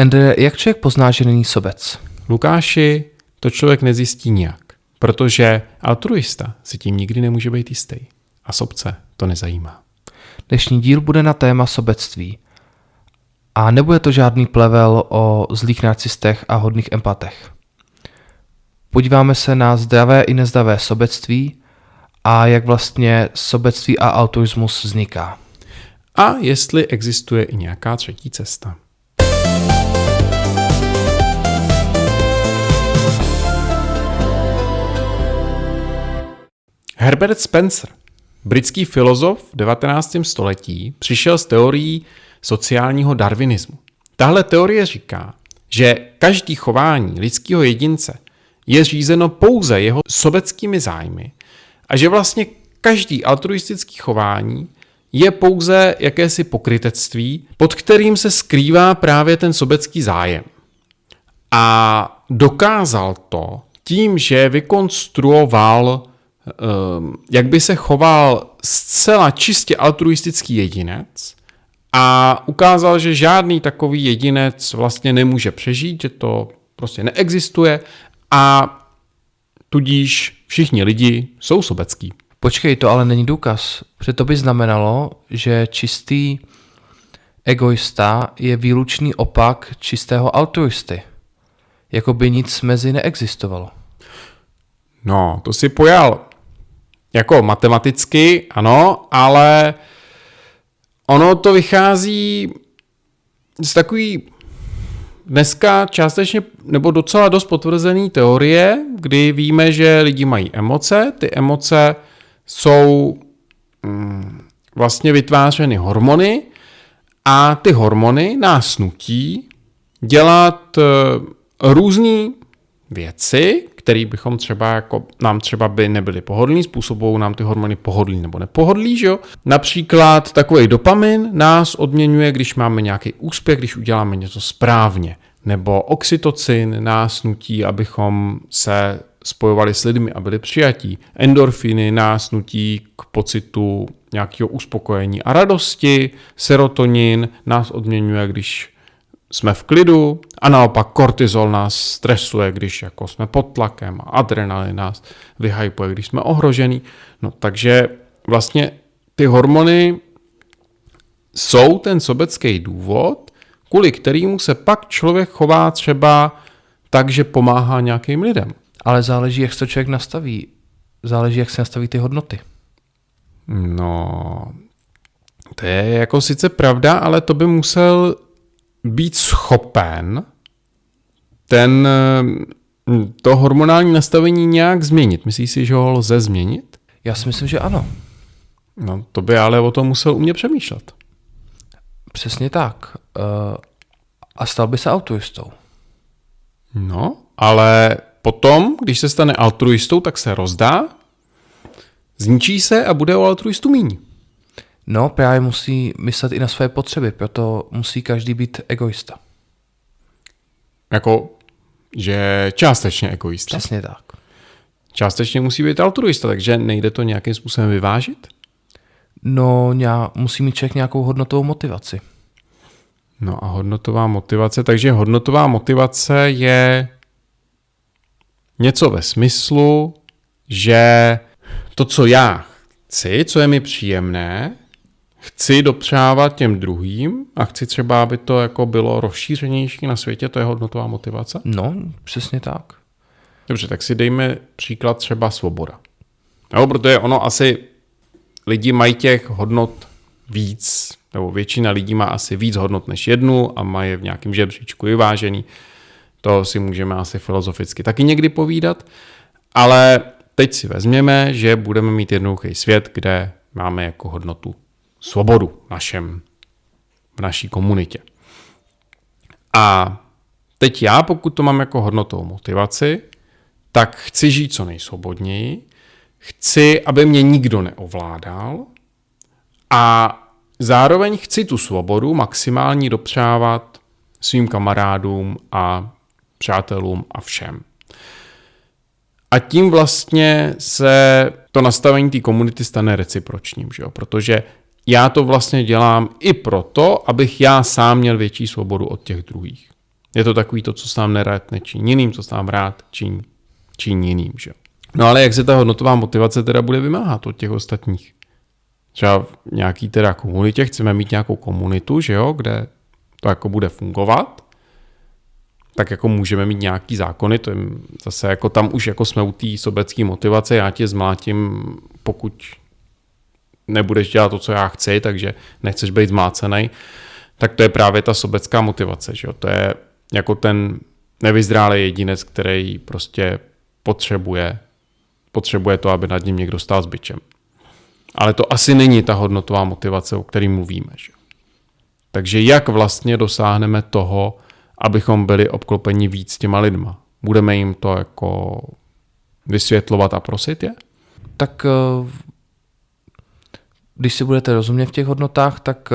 Endre, jak člověk pozná, že není sobec? Lukáši, to člověk nezjistí nijak, protože altruista si tím nikdy nemůže být jistý. A sobce to nezajímá. Dnešní díl bude na téma sobectví. A nebude to žádný plevel o zlých narcistech a hodných empatech. Podíváme se na zdravé i nezdravé sobectví a jak vlastně sobectví a altruismus vzniká. A jestli existuje i nějaká třetí cesta. Herbert Spencer, britský filozof v 19. století, přišel s teorií sociálního darwinismu. Tahle teorie říká, že každý chování lidského jedince je řízeno pouze jeho sobeckými zájmy a že vlastně každý altruistický chování je pouze jakési pokrytectví, pod kterým se skrývá právě ten sobecký zájem. A dokázal to tím, že vykonstruoval, jak by se choval zcela čistě altruistický jedinec a ukázal, že žádný takový jedinec vlastně nemůže přežít, že to prostě neexistuje a tudíž všichni lidi jsou sobecký. Počkej, to ale není důkaz. Protože to by znamenalo, že čistý egoista je výlučný opak čistého altruisty. Jakoby nic mezi neexistovalo. No, to si pojal jako matematicky, ano, ale ono to vychází z takový dneska částečně nebo docela dost potvrzený teorie, kdy víme, že lidi mají emoce, ty emoce jsou vlastně vytvářeny hormony a ty hormony nás nutí dělat různé věci, které bychom třeba jako nám třeba by nebyly pohodlný, způsobují nám ty hormony pohodlí nebo nepohodlí, že jo? Například takový dopamin nás odměňuje, když máme nějaký úspěch, když uděláme něco správně, nebo oxytocin nás nutí, abychom se spojovali s lidmi a byli přijatí. Endorfiny nás nutí k pocitu nějakého uspokojení a radosti, serotonin nás odměňuje, když jsme v klidu a naopak kortizol nás stresuje, když jako jsme pod tlakem a adrenalin nás vyhypuje, když jsme ohrožený. No takže vlastně ty hormony jsou ten sobecký důvod, kvůli kterému se pak člověk chová třeba tak, že pomáhá nějakým lidem. Ale záleží, jak se to člověk nastaví. Záleží, jak se nastaví ty hodnoty. No, to je jako sice pravda, ale to by musel být schopen to hormonální nastavení nějak změnit. Myslíš si, že ho lze změnit? Já si myslím, že ano. No, to by ale o tom musel umět přemýšlet. Přesně tak. A stal by se altruistou. No, ale potom, když se stane altruistou, tak se rozdá, zničí se a bude o altruistu míň. No, právě musí myslet i na své potřeby, proto musí každý být egoista. Jako, že částečně egoista. Přesně tak. Částečně musí být altruista, takže nejde to nějakým způsobem vyvážit? No, musí mít člověk nějakou hodnotovou motivaci. No a hodnotová motivace, takže hodnotová motivace je něco ve smyslu, že to, co já chci, co je mi příjemné, chci dopřávat těm druhým a chci třeba, aby to jako bylo rozšířenější na světě, to je hodnotová motivace? No, přesně tak. Dobře, tak si dejme příklad třeba svoboda. No, protože ono asi lidi mají těch hodnot víc, nebo většina lidí má asi víc hodnot než jednu a mají v nějakém žebříčku vyvážený. To si můžeme asi filozoficky taky někdy povídat, ale teď si vezměme, že budeme mít jednoduchý svět, kde máme jako hodnotu svobodu v naší komunitě. A teď já, pokud to mám jako hodnotovou motivaci, tak chci žít co nejsvobodněji, chci, aby mě nikdo neovládal a zároveň chci tu svobodu maximální dopřávat svým kamarádům a přátelům a všem. A tím vlastně se to nastavení té komunity stane recipročním, že jo? Protože já to vlastně dělám i proto, abych já sám měl větší svobodu od těch druhých. Je to takový to, co sám nerad nečiní jiným, co sám rád činí jiným. Že? No ale jak se ta hodnotová motivace teda bude vymáhat od těch ostatních? Třeba v nějaký teda komunitě, chceme mít nějakou komunitu, že jo, kde to jako bude fungovat, tak jako můžeme mít nějaký zákony, to je zase jako tam už jako jsme u té sobecké motivace, já tě zmlátím, pokud nebudeš dělat to, co já chci, takže nechceš být zmlácený, tak to je právě ta sobecká motivace, že jo? To je jako ten nevyzrálý jedinec, který prostě potřebuje to, aby nad ním někdo stál s bičem. Ale to asi není ta hodnotová motivace, o které mluvíme. Že? Takže jak vlastně dosáhneme toho, abychom byli obklopeni víc těma lidma? Budeme jim to jako vysvětlovat a prosit je? Tak když si budete rozumět v těch hodnotách, tak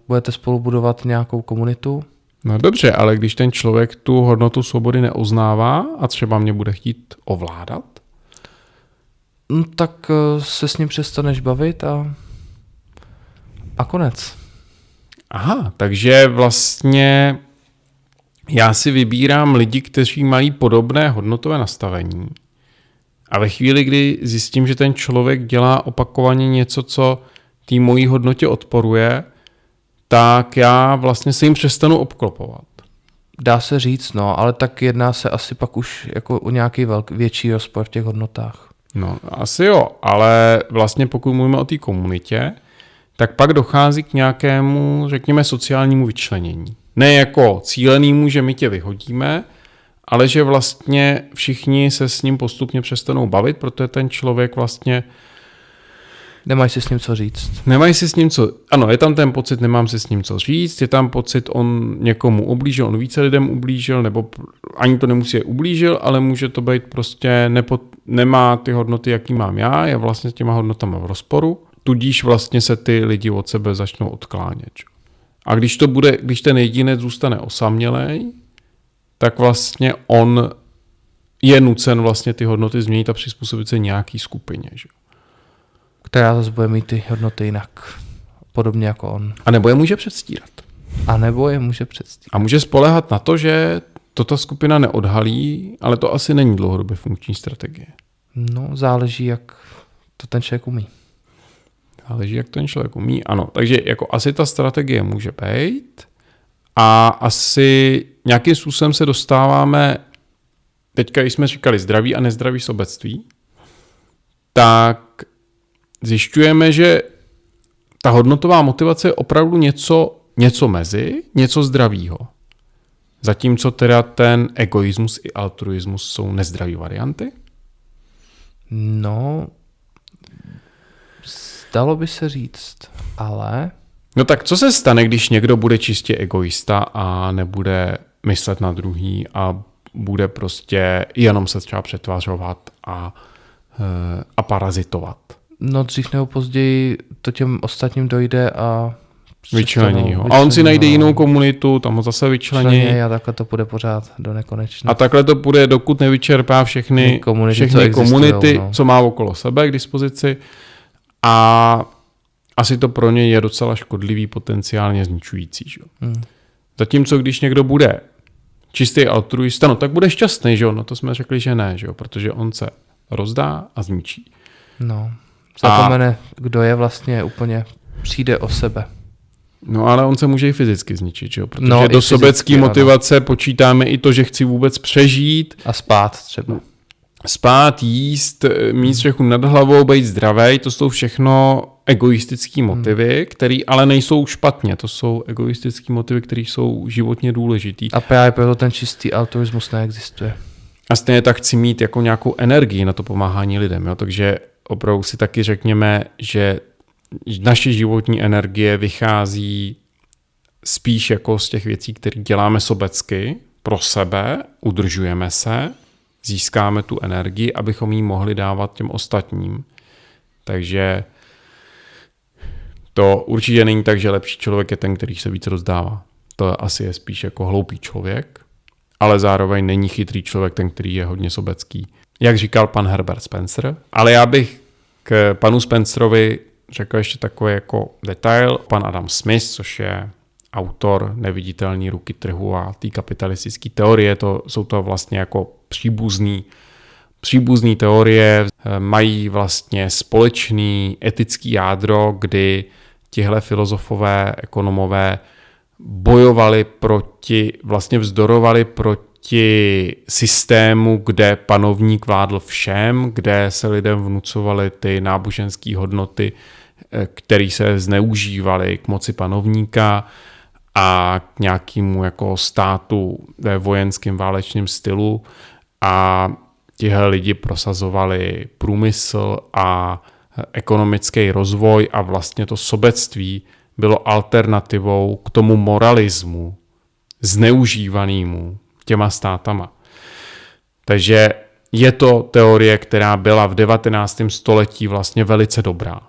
budete spolu budovat nějakou komunitu. No dobře, ale když ten člověk tu hodnotu svobody neuznává a třeba mě bude chtít ovládat? No, tak se s ním přestaneš bavit a konec. Aha, takže vlastně já si vybírám lidi, kteří mají podobné hodnotové nastavení. A ve chvíli, kdy zjistím, že ten člověk dělá opakovaně něco, co té mojí hodnotě odporuje, tak já vlastně se jim přestanu obklopovat. Dá se říct, no, ale tak jedná se asi pak už jako o nějaký větší rozpor v těch hodnotách. No, asi jo, ale vlastně pokud mluvíme o té komunitě, tak pak dochází k nějakému, řekněme, sociálnímu vyčlenění. Ne jako cílenému, že my tě vyhodíme, ale že vlastně všichni se s ním postupně přestanou bavit, protože ten člověk vlastně nemají si s ním co říct. Nemají si s ním co... Ano, je tam ten pocit, nemám si s ním co říct, je tam pocit, on někomu ublížil, on více lidem ublížil, nebo ani to nemusí ublížil, ale může to být prostě nemá ty hodnoty, jaký mám já, je vlastně s těma hodnotama v rozporu, tudíž vlastně se ty lidi od sebe začnou odklánět. A když ten jedinec zůstane osamělej, tak vlastně on je nucen vlastně ty hodnoty změnit a přizpůsobit se nějaký skupině. Že? Která zase bude mít ty hodnoty jinak. Podobně jako on. A nebo je může předstírat. A může spoléhat na to, že to ta skupina neodhalí, ale to asi není dlouhodobě funkční strategie. No, záleží, jak to ten člověk umí. Ano. Takže jako asi ta strategie může být a asi nějakým způsobem se dostáváme, teďka když jsme říkali zdraví a nezdraví sobectví, tak zjišťujeme, že ta hodnotová motivace je opravdu něco mezi, něco zdravýho. Zatímco teda ten egoismus i altruismus jsou nezdravý varianty? No, dalo by se říct, ale... No tak co se stane, když někdo bude čistě egoista a nebude myslet na druhý a bude prostě jenom se třeba přetvářovat a parazitovat? No dřív nebo později to těm ostatním dojde a vyčlení ho. A on si najde jinou komunitu, tam ho zase vyčlení. A takhle to půjde pořád do nekonečna. A takhle to půjde, dokud nevyčerpá všechny komunity, co má okolo sebe k dispozici. A asi to pro něj je docela škodlivý, potenciálně zničující. Že? Zatímco když někdo bude čistý altruista, no tak bude šťastný, že? No to jsme řekli, že ne, že? Protože on se rozdá a zničí. No, zapomene, kdo je vlastně úplně, přijde o sebe. No ale on se může i fyzicky zničit, že? Protože do sobecké motivace počítáme i to, že chci vůbec přežít. A spát třeba. Spát, jíst, mít střechu nad hlavou, být zdravý, to jsou všechno egoistické motivy, které ale nejsou špatně. To jsou egoistické motivy, které jsou životně důležitý. A právě proto ten čistý altruismus neexistuje. A stejně tak chci mít jako nějakou energii na to pomáhání lidem. Jo? Takže opravdu si taky řekněme, že naše životní energie vychází spíš jako z těch věcí, které děláme sobecky pro sebe, udržujeme se, získáme tu energii, abychom ji mohli dávat těm ostatním. Takže to určitě není tak, že lepší člověk je ten, který se víc rozdává. To asi je spíš jako hloupý člověk, ale zároveň není chytrý člověk ten, který je hodně sobecký. Jak říkal pan Herbert Spencer. Ale já bych k panu Spencerovi řekl ještě takový jako detail. Pan Adam Smith, což je autor Neviditelné ruky trhu a té kapitalistické teorie. Jsou to vlastně jako příbuzný teorie, mají vlastně společný etický jádro, kdy tihle filozofové, ekonomové vlastně vzdorovali proti systému, kde panovník vládl všem, kde se lidem vnucovaly ty náboženské hodnoty, které se zneužívaly k moci panovníka a k nějakému jako státu ve vojenském válečném stylu, a tihle lidi prosazovali průmysl a ekonomický rozvoj a vlastně to sobectví bylo alternativou k tomu moralismu zneužívanému těma státama. Takže je to teorie, která byla v 19. století vlastně velice dobrá.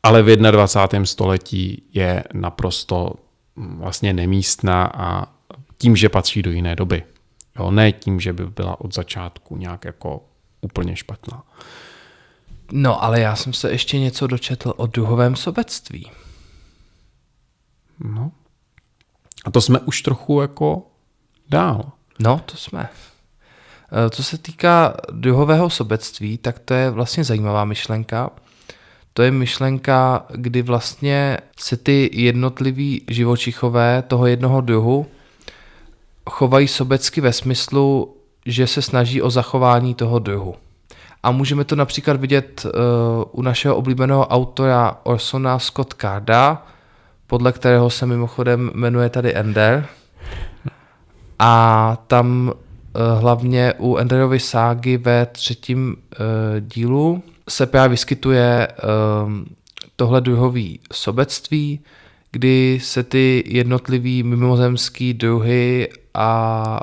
Ale v 21. století je naprosto vlastně nemístná a tím, že patří do jiné doby. Jo, ne tím, že by byla od začátku nějak jako úplně špatná. No, ale já jsem se ještě něco dočetl o duhovém sobectví. No. A to jsme už trochu jako dál. No, to jsme. Co se týká duhového sobectví, tak to je vlastně zajímavá myšlenka. To je myšlenka, kdy vlastně se ty jednotliví živočichové toho jednoho druhu chovají sobecky ve smyslu, že se snaží o zachování toho druhu. A můžeme to například vidět u našeho oblíbeného autora Orsona Scott Carda, podle kterého se mimochodem jmenuje tady Ender. A tam hlavně u Enderovy ságy ve 3. dílu se právě vyskytuje tohle druhový sobectví, kdy se ty jednotlivý mimozemský druhy a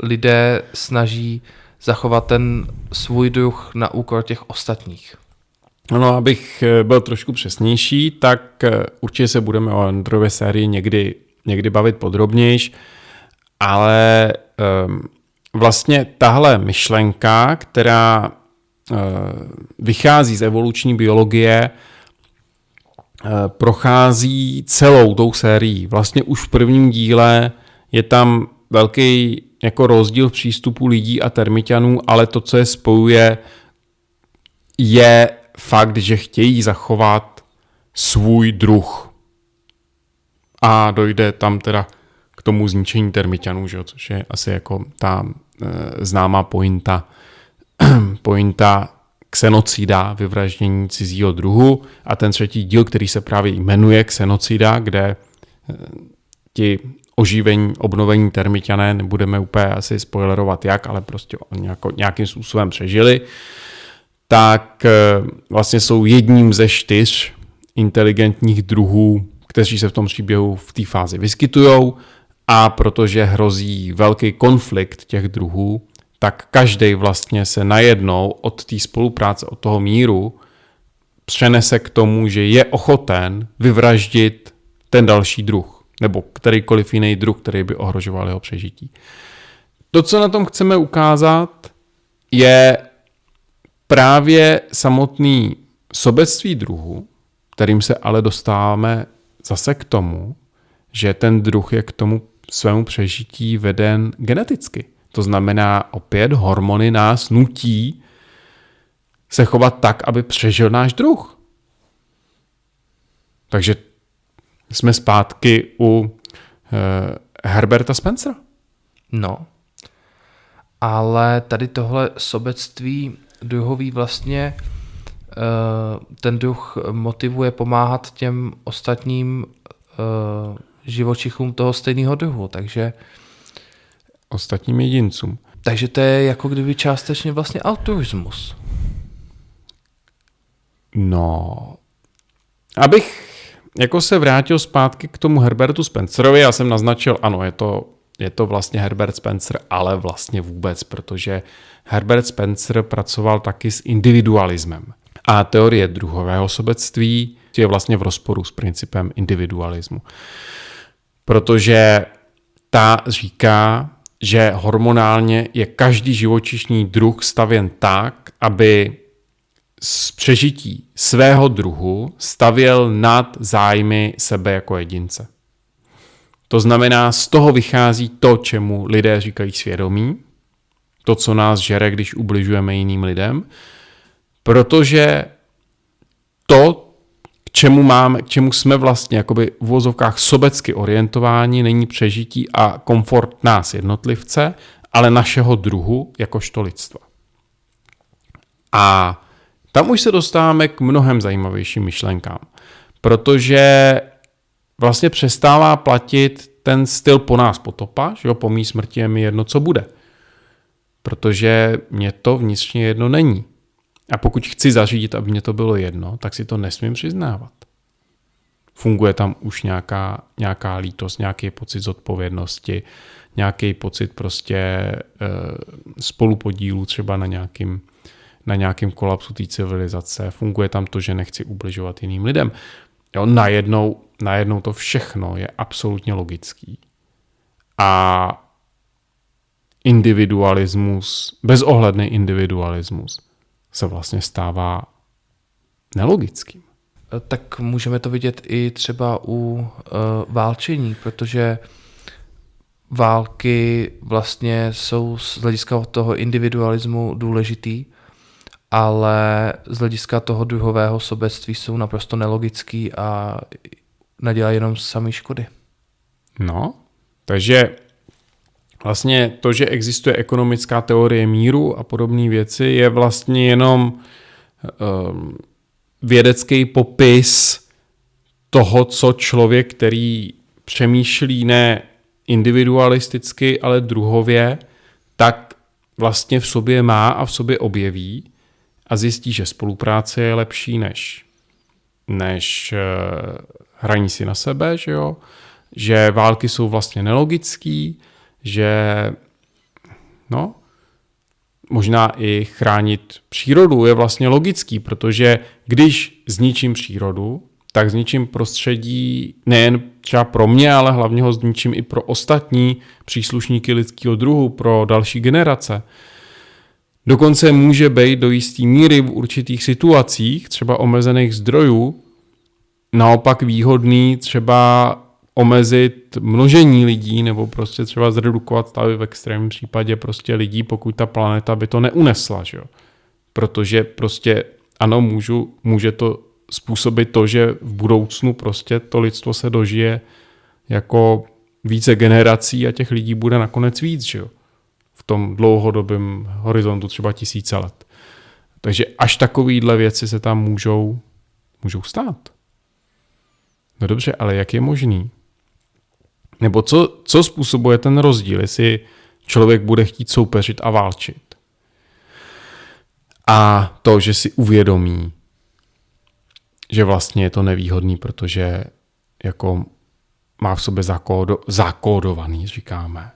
lidé snaží zachovat ten svůj druh na úkor těch ostatních. No, abych byl trošku přesnější, tak určitě se budeme o Enderově sérii někdy bavit podrobnějš, ale vlastně tahle myšlenka, která vychází z evoluční biologie, prochází celou tou sérií. Vlastně už v prvním díle je tam velký jako rozdíl v přístupu lidí a termitianů, ale to, co je spojuje, je fakt, že chtějí zachovat svůj druh. A dojde tam teda k tomu zničení termitianů, že? Což je asi jako ta známá pointa xenocida, vyvraždění cizího druhu, a ten 3. díl, který se právě jmenuje Xenocida, kde ti obnovení termitiané, nebudeme úplně asi spoilerovat jak, ale prostě nějakým způsobem přežili, tak vlastně jsou jedním ze 4 inteligentních druhů, kteří se v tom příběhu v té fázi vyskytujou, a protože hrozí velký konflikt těch druhů, tak každý vlastně se najednou od té spolupráce, od toho míru přenese k tomu, že je ochoten vyvraždit ten další druh, nebo kterýkoliv jiný druh, který by ohrožoval jeho přežití. To, co na tom chceme ukázat, je právě samotný sobectví druhu, kterým se ale dostáváme zase k tomu, že ten druh je k tomu svému přežití veden geneticky. To znamená, opět hormony nás nutí se chovat tak, aby přežil náš druh. Takže jsme zpátky u Herberta Spencera. No, ale tady tohle sobectví druhový vlastně ten druh motivuje pomáhat těm ostatním živočichům toho stejného druhu, takže ostatním jedincům. Takže to je jako kdyby částečně vlastně altruismus. No, abych jako se vrátil zpátky k tomu Herbertu Spencerovi, já jsem naznačil, ano, je to vlastně Herbert Spencer, ale vlastně vůbec, protože Herbert Spencer pracoval taky s individualismem. A teorie druhového sobectví je vlastně v rozporu s principem individualismu. Protože ta říká, že hormonálně je každý živočišný druh stavěn tak, aby z přežití svého druhu stavěl nad zájmy sebe jako jedince. To znamená, z toho vychází to, čemu lidé říkají svědomí, to, co nás žere, když ubližujeme jiným lidem, protože to, k čemu jsme vlastně jakoby v uvozovkách sobecky orientováni, není přežití a komfort nás jednotlivce, ale našeho druhu jakožto lidstva. A tam už se dostáváme k mnohem zajímavějším myšlenkám, protože vlastně přestává platit ten styl po nás potopa, že jo, po mý smrti je mi jedno, co bude. Protože mě to vnitřně jedno není. A pokud chci zařídit, aby mě to bylo jedno, tak si to nesmím přiznávat. Funguje tam už nějaká lítost, nějaký pocit zodpovědnosti, nějaký pocit prostě spolupodílu třeba na nějakým kolapsu té civilizace. Funguje tam to, že nechci ubližovat jiným lidem. Jo, najednou to všechno je absolutně logický. A individualismus, bezohledný individualismus se vlastně stává nelogickým. Tak můžeme to vidět i třeba u válčení, protože války vlastně jsou z hlediska toho individualismu důležitý, ale z hlediska toho druhového sobectví jsou naprosto nelogický a nadělají jenom samý škody. No, takže vlastně to, že existuje ekonomická teorie míru a podobné věci, je vlastně jenom vědecký popis toho, co člověk, který přemýšlí ne individualisticky, ale druhově, tak vlastně v sobě má a v sobě objeví a zjistí, že spolupráce je lepší než hraní si na sebe, že války jsou vlastně nelogický, že možná i chránit přírodu je vlastně logický, protože když zničím přírodu, tak zničím prostředí nejen třeba pro mě, ale hlavně ho zničím i pro ostatní příslušníky lidského druhu, pro další generace. Dokonce může být do jisté míry v určitých situacích, třeba omezených zdrojů, naopak výhodný třeba omezit množení lidí nebo prostě třeba zredukovat stavy v extrémním případě prostě lidí, pokud ta planeta by to neunesla. Že? Protože prostě ano, může to způsobit to, že v budoucnu prostě to lidstvo se dožije jako více generací a těch lidí bude nakonec víc, že? V tom dlouhodobém horizontu třeba 1000 let. Takže až takovýhle věci se tam můžou stát. No dobře, ale jak je možný? Nebo co způsobuje ten rozdíl, jestli člověk bude chtít soupeřit a válčit? A to, že si uvědomí, že vlastně je to nevýhodný, protože jako má v sobě zakódovaný, říkáme,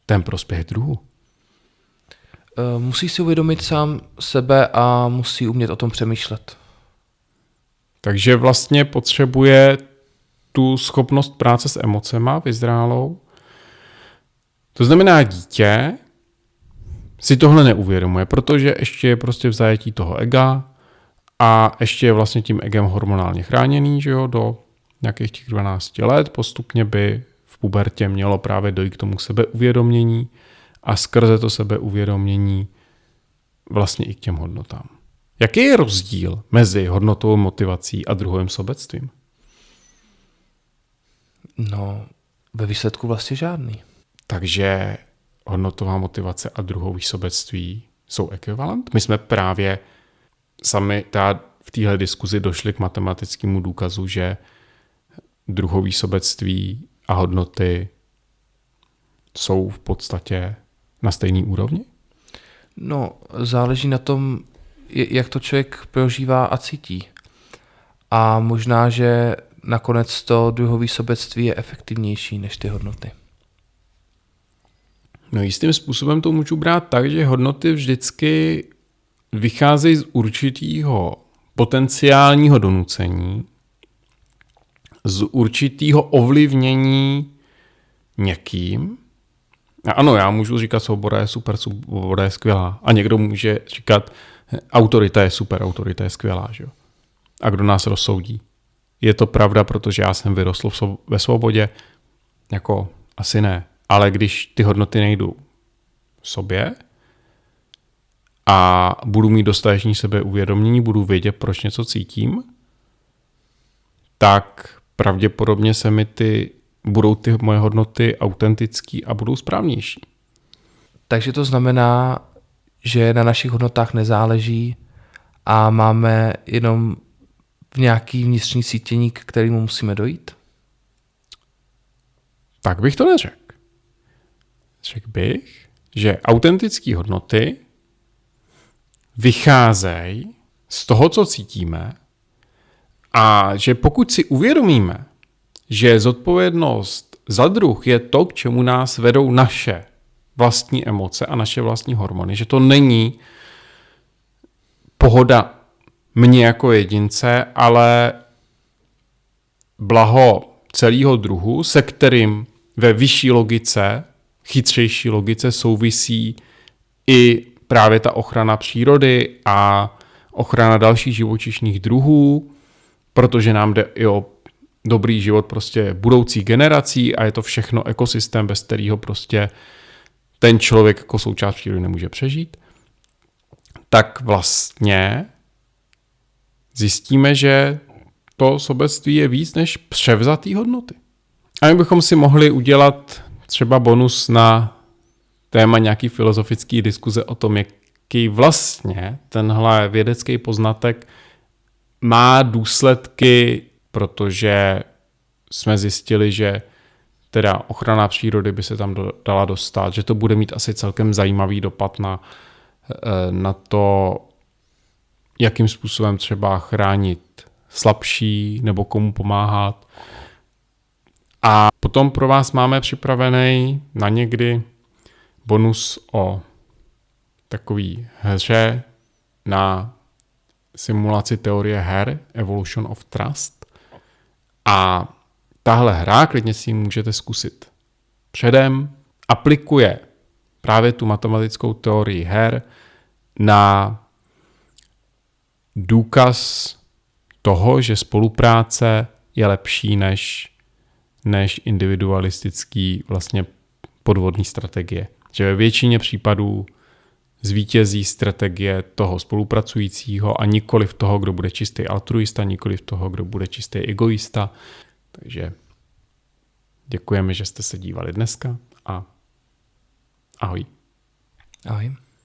ten prospěch druhu. Musí si uvědomit sám sebe a musí umět o tom přemýšlet. Takže vlastně potřebuje tu schopnost práce s emocema vyzrálou. To znamená, dítě si tohle neuvědomuje, protože ještě je prostě v zajetí toho ega a ještě je vlastně tím egem hormonálně chráněný, že jo, do nějakých těch 12 let. Postupně by v pubertě mělo právě dojít k tomu sebeuvědomění a skrze to sebeuvědomění vlastně i k těm hodnotám. Jaký je rozdíl mezi hodnotovou motivací a druhovým sobectvím? No, ve výsledku vlastně žádný. Takže hodnotová motivace a druhový sobectví jsou ekvivalent? My jsme právě sami v téhle diskuzi došli k matematickému důkazu, že druhový sobectví a hodnoty jsou v podstatě na stejné úrovni? No, záleží na tom, jak to člověk prožívá a cítí. A možná, že nakonec to druhové sobectví je efektivnější než ty hodnoty. No jistým způsobem to můžu brát tak, že hodnoty vždycky vycházejí z určitého potenciálního donucení, z určitého ovlivnění někým. A ano, já můžu říkat, svoboda je super, svoboda je skvělá. A někdo může říkat, autorita je super, autorita je skvělá. Že? A kdo nás rozsoudí? Je to pravda, protože já jsem vyrostl ve svobodě? Jako asi ne. Ale když ty hodnoty nejdu sobě a budu mít dostatečný sebeuvědomění, budu vědět, proč něco cítím, tak pravděpodobně se mi budou ty moje hodnoty autentický a budou správnější. Takže to znamená, že na našich hodnotách nezáleží a máme jenom v nějaký vnitřní sítění, k kterému musíme dojít? Tak bych to neřekl. Řekl bych, že autentické hodnoty vycházejí z toho, co cítíme, a že pokud si uvědomíme, že zodpovědnost za druh je to, k čemu nás vedou naše vlastní emoce a naše vlastní hormony, že to není pohoda mě jako jedince, ale blaho celého druhu, se kterým ve vyšší logice, chytřejší logice souvisí i právě ta ochrana přírody a ochrana dalších živočišných druhů, protože nám jde i o dobrý život prostě budoucích generací a je to všechno ekosystém, bez kterého prostě ten člověk jako součást přírody nemůže přežít, tak vlastně zjistíme, že to sobectví je víc než převzatý hodnoty. A my bychom si mohli udělat třeba bonus na téma nějaký filozofický diskuze o tom, jaký vlastně tenhle vědecký poznatek má důsledky, protože jsme zjistili, že teda ochrana přírody by se tam dala dostat, že to bude mít asi celkem zajímavý dopad na to, jakým způsobem třeba chránit slabší nebo komu pomáhat. A potom pro vás máme připravený na někdy bonus o takový hře na simulaci teorie her Evolution of Trust. A tahle hra, klidně si ji můžete zkusit předem, aplikuje právě tu matematickou teorii her na důkaz toho, že spolupráce je lepší než individualistický vlastně podvodný strategie. Že ve většině případů zvítězí strategie toho spolupracujícího a nikoli v toho, kdo bude čistý altruista, nikoli v toho, kdo bude čistý egoista. Takže děkujeme, že jste se dívali dneska a ahoj. Ahoj.